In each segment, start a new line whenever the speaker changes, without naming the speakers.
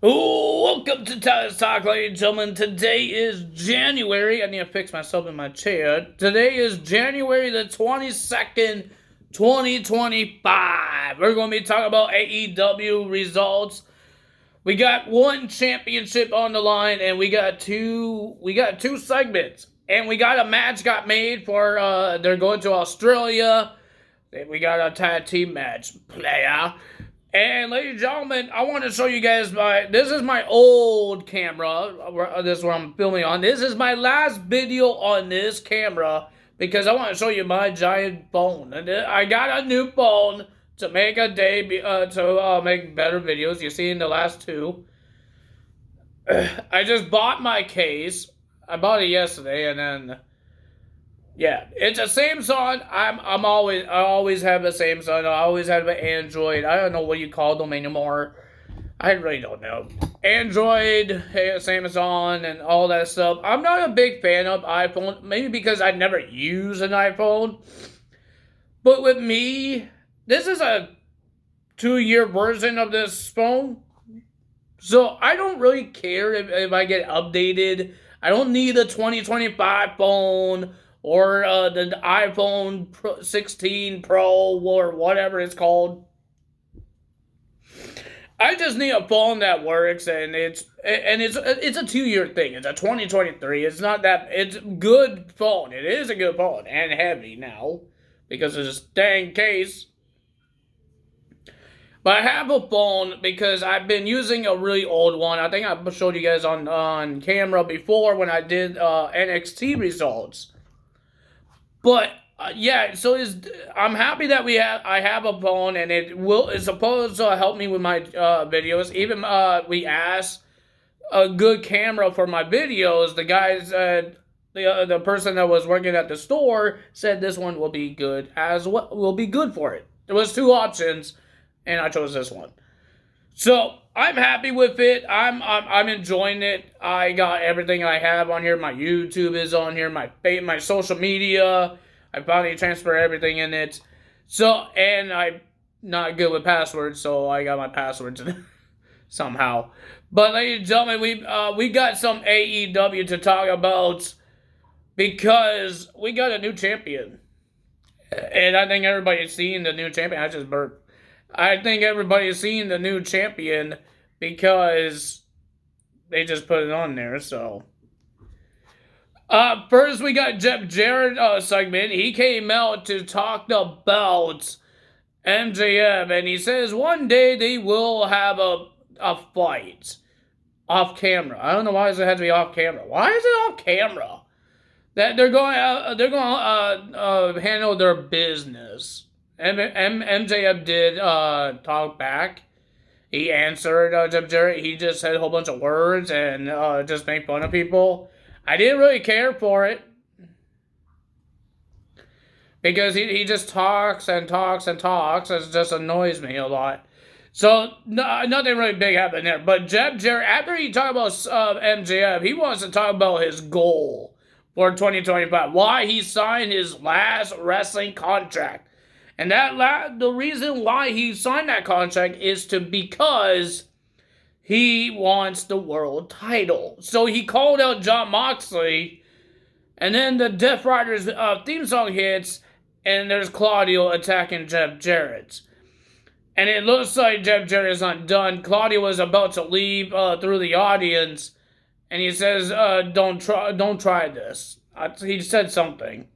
Welcome to Tyler's Talk, ladies and gentlemen. Today is January. I need to fix myself in my chair. Today is January the 22nd, 2025. We're going to be talking about AEW results. We got one championship on the line, and we got two segments. And we got a match got made for, they're going to Australia. We got a tag team match, player. And ladies and gentlemen, I want to show you guys this is my old camera. This is what I'm filming on. This is my last video on this camera because I want to show you my giant phone. And I got a new phone to make make better videos. You see in the last two. I just bought my case. I bought it yesterday, and then yeah, it's a Samsung. I always have a Samsung. I always have an Android. I don't know what you call them anymore. I really don't know. Android, Samsung, and all that stuff. I'm not a big fan of iPhone. Maybe because I never use an iPhone. But with me, this is a 2-year version of this phone. So I don't really care if I get updated. I don't need a 2025 phone. Or the iPhone 16 Pro or whatever it's called. I just need a phone that works, and it's a 2-year thing. It's a 2023. It's not that it's a good phone. It is a good phone and heavy now because of this dang case. But I have a phone because I've been using a really old one. I think I showed you guys on camera before when I did NXT results. But yeah, so I'm happy that I have a phone, and it's supposed to help me with my videos. Even we asked a good camera for my videos. The guys, the person that was working at the store said this one will be good will be good for it. There was 2 options, and I chose this one. So I'm happy with it. I'm enjoying it. I got everything I have on here. My YouTube is on here. My social media. I finally transferred everything in it. So, and I'm not good with passwords, so I got my passwords in somehow. But ladies and gentlemen, we got some AEW to talk about because we got a new champion. And I think everybody's seen the new champion. I just burped. I think everybody's seen the new champion because they just put it on there, so. First we got Jeff Jarrett segment. He came out to talk about MJF, and he says one day they will have a fight off camera. I don't know why it has to be off camera. Why is it off camera? That they're going to handle their business. MJF did talk back. He answered Jeff Jarrett. He just said a whole bunch of words and just made fun of people. I didn't really care for it. Because he just talks and talks and talks. It just annoys me a lot. So, nothing really big happened there. But Jeff Jarrett, after he talked about MJF, he wants to talk about his goal for 2025. Why he signed his last wrestling contract. And the reason why he signed that contract is because he wants the world title. So he called out Jon Moxley, and then the Death Riders theme song hits, and there's Claudio attacking Jeff Jarrett. And it looks like Jeff Jarrett is not done. Claudio was about to leave through the audience, and he says, don't try this. He said something.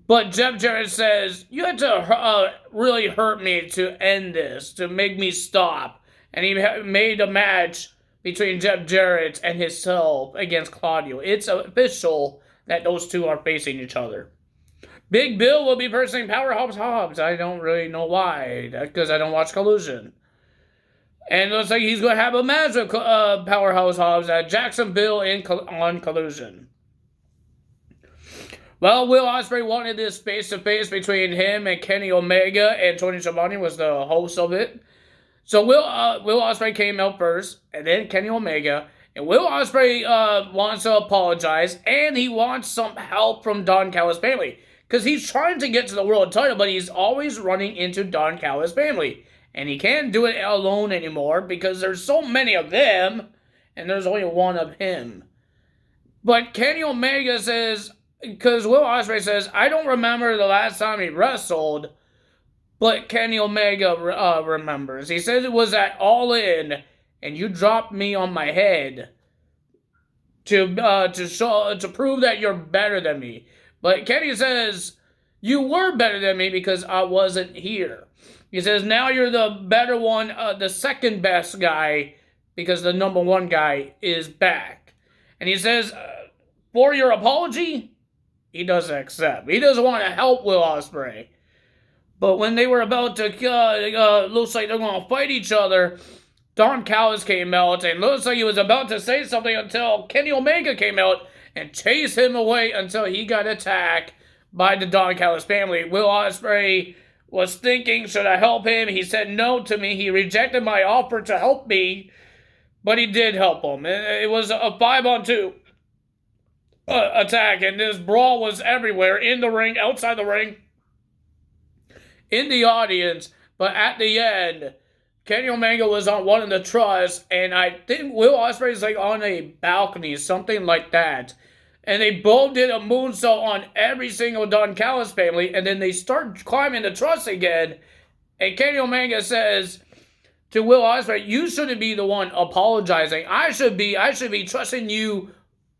But Jeff Jarrett says, you had to really hurt me to end this, to make me stop. And he made a match between Jeff Jarrett and himself against Claudio. It's official that those two are facing each other. Big Bill will be versing Powerhouse Hobbs. I don't really know why. That's because I don't watch Collusion. And it looks like he's going to have a match with Powerhouse Hobbs at Jacksonville on Collusion. Well, Will Ospreay wanted this face-to-face between him and Kenny Omega, and Tony Schiavone was the host of it. So Will Ospreay came out first, and then Kenny Omega. And Will Ospreay wants to apologize, and he wants some help from Don Callis' family. Because he's trying to get to the world title, but he's always running into Don Callis' family. And he can't do it alone anymore because there's so many of them and there's only one of him. But Kenny Omega says, because Will Ospreay says, I don't remember the last time he wrestled, but Kenny Omega remembers. He says it was at All In, and you dropped me on my head to prove that you're better than me. But Kenny says, you were better than me because I wasn't here. He says, now you're the better one, the second best guy, because the number one guy is back. And he says, for your apology, he doesn't accept. He doesn't want to help Will Ospreay. But when they were about to, looks like they're going to fight each other, Don Callis came out and looks like he was about to say something until Kenny Omega came out and chased him away until he got attacked by the Don Callis family. Will Ospreay was thinking, should I help him? He said no to me. He rejected my offer to help me, but he did help him. It was a 5-on-2 attack, and this brawl was everywhere, in the ring, outside the ring, in the audience. But at the end, Kenny Omega was on one of the truss, and I think Will Ospreay is like on a balcony, something like that. And they both did a moonsault on every single Don Callis family, and then they start climbing the truss again. And Kenny Omega says to Will Ospreay, you shouldn't be the one apologizing. I should be trusting you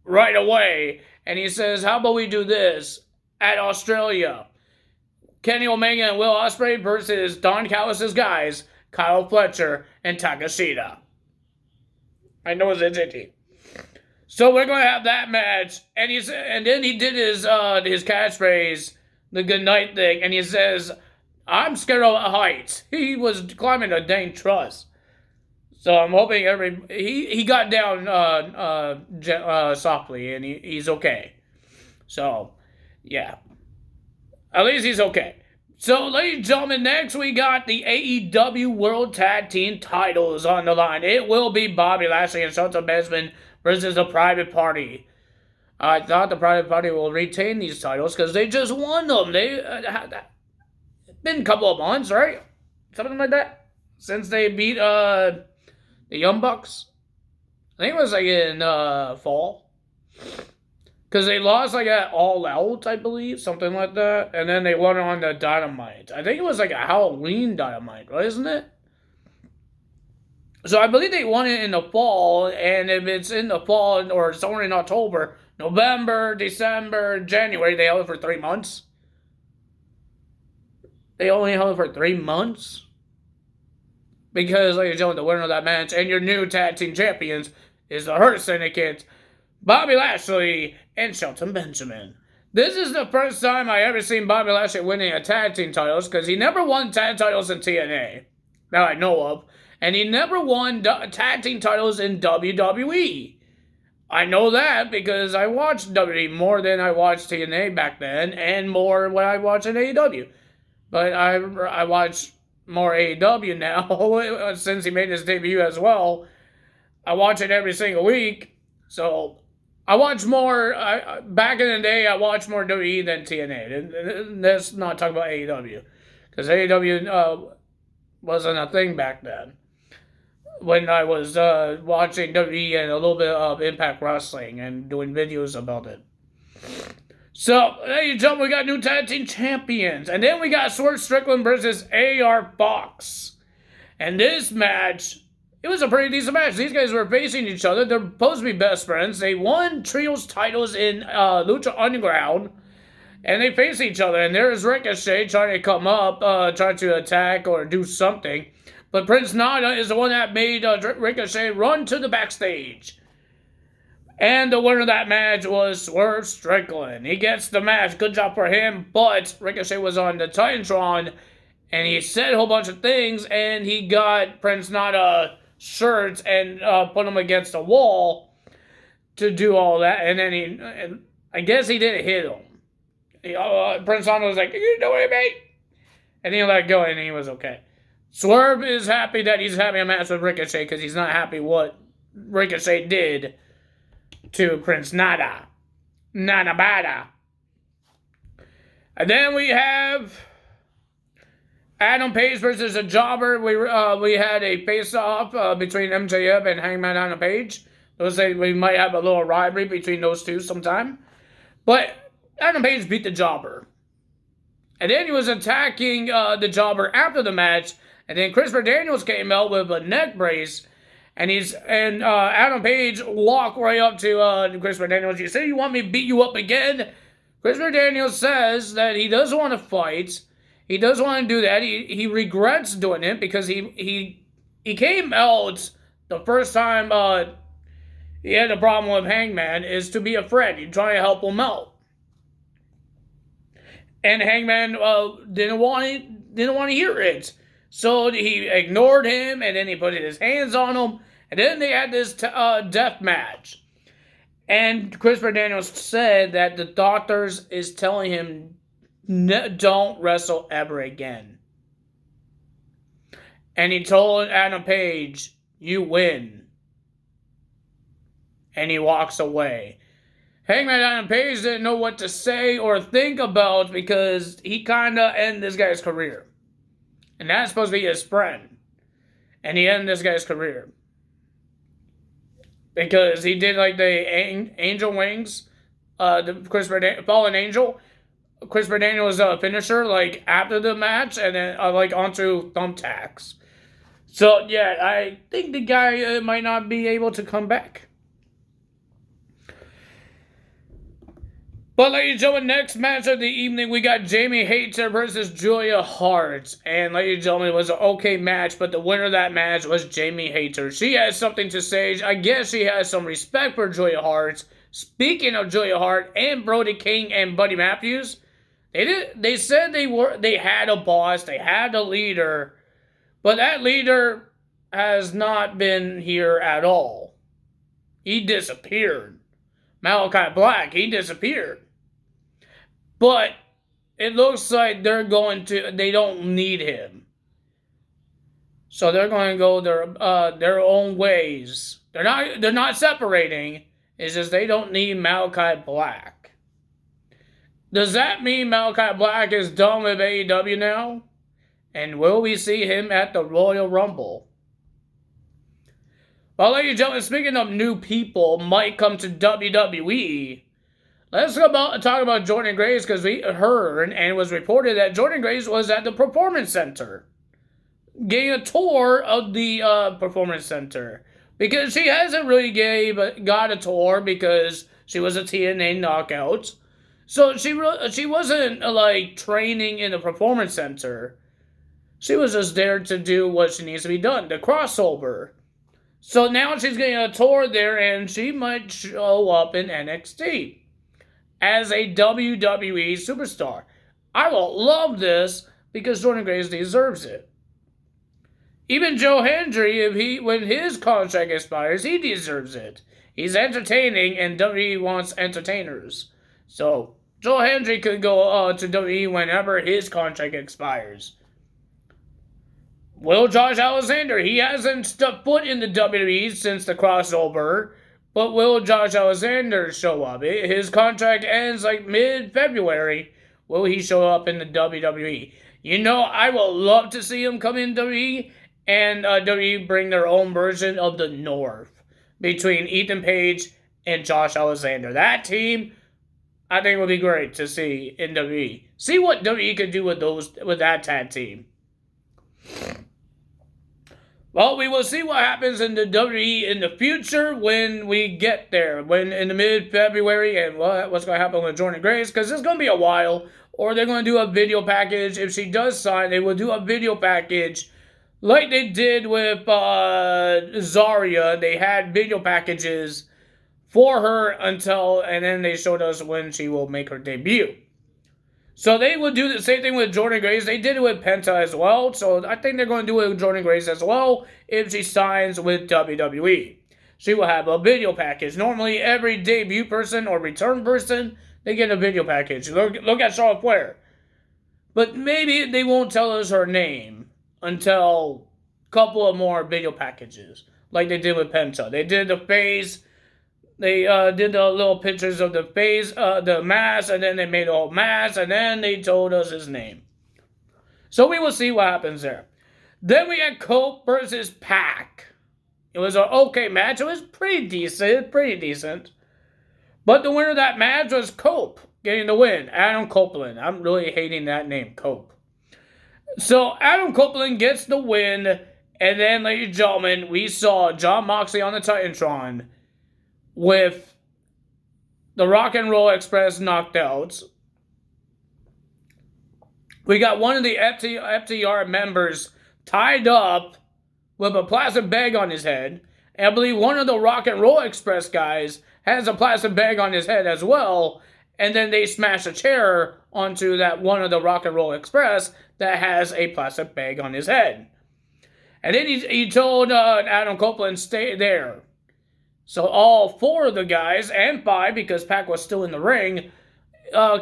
right away. And he says, how about we do this at Australia? Kenny Omega and Will Ospreay versus Don Callis' guys, Kyle Fletcher and Takashita. I know it's itchy. So we're going to have that match. And then he did his catchphrase, the good night thing, and he says, I'm scared of heights. He was climbing a dang truss. So I'm hoping he got down softly, and he's okay. So, yeah. At least he's okay. So, ladies and gentlemen, next we got the AEW World Tag Team titles on the line. It will be Bobby Lashley and Shelton Benjamin versus the Private Party. I thought the Private Party will retain these titles because they just won them. They been a couple of months, right? Something like that. Since they beat the Young Bucks. I think it was like in fall. Because they lost like at All Out, I believe. Something like that. And then they won on the Dynamite. I think it was like a Halloween Dynamite, wasn't it? So I believe they won it in the fall. And if it's in the fall or somewhere in October, November, December, January, they held it for 3 months. They only held it for 3 months. Because, ladies and gentlemen, the winner of that match and your new tag team champions is the Hurt Syndicate, Bobby Lashley and Shelton Benjamin. This is the first time I ever seen Bobby Lashley winning a tag team titles because he never won tag titles in TNA, that I know of, and he never won tag team titles in WWE. I know that because I watched WWE more than I watched TNA back then, and more when I watched in AEW. But I watch more AEW now since he made his debut as well. I watch it every single week, so I watch more. Back in the day, I watched more WWE than TNA. Let's not talk about AEW because AEW wasn't a thing back then when I was watching WWE and a little bit of Impact Wrestling and doing videos about it. So, ladies and gentlemen, we got new tag team champions. And then we got Swerve Strickland versus AR Fox. And this match, it was a pretty decent match. These guys were facing each other. They're supposed to be best friends. They won trios titles in Lucha Underground. And they face each other. And there's Ricochet trying to come up, trying to attack or do something. But Prince Nana is the one that made Ricochet run to the backstage. And the winner of that match was Swerve Strickland. He gets the match. Good job for him. But Ricochet was on the Titantron. And he said a whole bunch of things. And he got Prince Nana shirts and put him against a wall to do all that. And then I guess he didn't hit him. Prince Nana was like, you know what, mate? And he let go and he was okay. Swerve is happy that he's having a match with Ricochet because he's not happy what Ricochet did to Prince Nana. Nana Bada. And then we have Adam Page versus a jobber. We had a face-off between MJF and Hangman Adam Page. Those say we might have a little rivalry between those two sometime. But Adam Page beat the jobber. And then he was attacking the jobber after the match. And then Christopher Daniels came out with a neck brace. And Adam Page walked right up to Christopher Daniels. You say you want me to beat you up again? Christopher Daniels says that he doesn't want to fight. He doesn't want to do that. He regrets doing it because he came out the first time he had a problem with Hangman is to be a friend. He's trying to help him out. And Hangman didn't want to hear it. So he ignored him, and then he put his hands on him, and then they had this death match. And Christopher Daniels said that the doctors is telling him, don't wrestle ever again. And he told Adam Page, you win. And he walks away. Hangman Adam Page didn't know what to say or think about because he kind of ended this guy's career. And that's supposed to be his friend. And he ended this guy's career. Because he did like the angel wings, the Fallen Angel. Christopher Daniels' finisher, like after the match, and then like onto thumbtacks. So yeah, I think the guy might not be able to come back. But ladies and gentlemen, next match of the evening, we got Jamie Hayter versus Julia Hart. And ladies and gentlemen, it was an okay match, but the winner of that match was Jamie Hayter. She has something to say. I guess she has some respect for Julia Hart. Speaking of Julia Hart and Brody King and Buddy Matthews, they said they had a boss, they had a leader, but that leader has not been here at all. He disappeared. Malachi Black, he disappeared. But it looks like they don't need him. So they're going to go their own ways. They're not separating. It's just they don't need Malachi Black. Does that mean Malachi Black is done with AEW now? And will we see him at the Royal Rumble? Well, ladies and gentlemen, speaking of new people might come to WWE, let's talk about Jordan Grace, because we heard and it was reported that Jordan Grace was at the Performance Center, getting a tour of the Performance Center, because she hasn't really got a tour because she was a TNA knockout. So she wasn't like training in the Performance Center. She was just there to do what she needs to be done, the crossover. So now she's getting a tour there, and she might show up in NXT as a WWE superstar. I will love this because Jordan Grace deserves it. Even Joe Hendry, when his contract expires, he deserves it. He's entertaining, and WWE wants entertainers. So Joe Hendry could go to WWE whenever his contract expires. Will Josh Alexander, he hasn't stepped foot in the WWE since the crossover, but will Josh Alexander show up? His contract ends like mid-February. Will he show up in the WWE? You know, I will love to see him come in WWE, and WWE bring their own version of the North between Ethan Page and Josh Alexander. That team, I think, will be great to see in WWE. See what WWE could do with that tag team. Well, we will see what happens in the WWE in the future when we get there, when in the mid-February, and what's going to happen with Jordan Grace, because it's going to be a while, or they're going to do a video package. If she does sign, they will do a video package like they did with Zarya. They had video packages for her and then they showed us when she will make her debut. So they will do the same thing with Jordan Grace. They did it with Penta as well. So I think they're going to do it with Jordan Grace as well if she signs with WWE. She will have a video package. Normally, every debut person or return person, they get a video package. Look at Charlotte Flair. But maybe they won't tell us her name until a couple of more video packages, like they did with Penta. They did the face. They did the little pictures of the face, the mask, and then they made a whole mask, and then they told us his name. So we will see what happens there. Then we had Cope versus Pac. It was an okay match. It was pretty decent. But the winner of that match was Cope, getting the win. Adam Copeland. I'm really hating that name, Cope. So Adam Copeland gets the win. And then, ladies and gentlemen, we saw Jon Moxley on the Titantron with the Rock and Roll Express knockouts. We got one of the FTR members tied up with a plastic bag on his head. And I believe one of the Rock and Roll Express guys has a plastic bag on his head as well. And then they smash a chair onto that one of the Rock and Roll Express that has a plastic bag on his head. And then he told Adam Copeland, stay there. So all 4 of the guys, and 5, because Pac was still in the ring,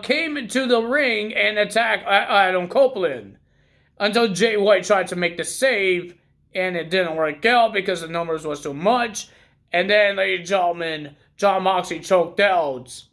came into the ring and attacked Adam Copeland. Until Jay White tried to make the save, and it didn't work out because the numbers was too much. And then, ladies and gentlemen, Jon Moxley choked out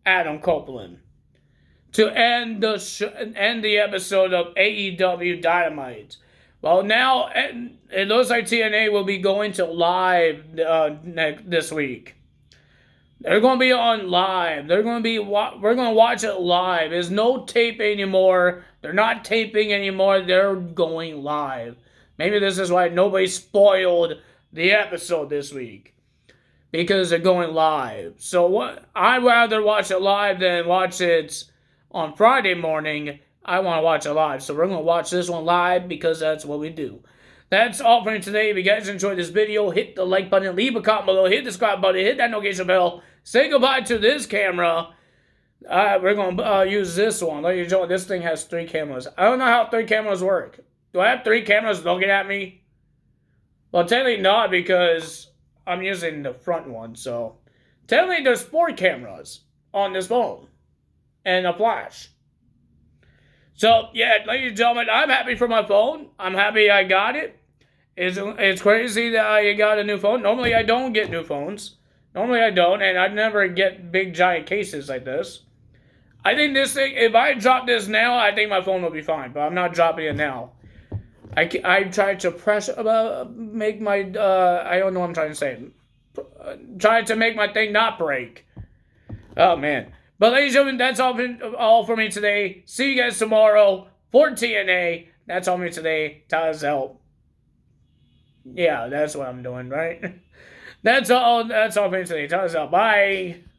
Adam Copeland to end the episode of AEW Dynamite. Well, now it looks like TNA will be going to live this week. They're going to be on live. We're going to watch it live. There's no tape anymore. They're not taping anymore. They're going live. Maybe this is why nobody spoiled the episode this week. Because they're going live. So I'd rather watch it live than watch it on Friday morning. I want to watch it live. So we're going to watch this one live because that's what we do. That's all for me today. If you guys enjoyed this video, hit the like button, leave a comment below, hit the subscribe button, hit that notification bell. Say goodbye to this camera. We're going to use this one. Ladies and gentlemen, this thing has 3 cameras. I don't know how 3 cameras work. Do I have 3 cameras looking at me? Well, technically not because I'm using the front one. So technically there's 4 cameras on this phone and a flash. So, yeah, ladies and gentlemen, I'm happy for my phone. I'm happy I got it. It's crazy that I got a new phone. Normally, I don't get new phones. Normally, I don't, and I never get big, giant cases like this. I think this thing, if I drop this now, I think my phone will be fine, but I'm not dropping it now. I tried to make my, I don't know what I'm trying to say. Trying to make my thing not break. Oh, man. But ladies and gentlemen, that's all for me today. See you guys tomorrow for TNA. That's all for me today. Tyler's help. Yeah, that's what I'm doing, right? That's all for me today. Tyler's help. Bye.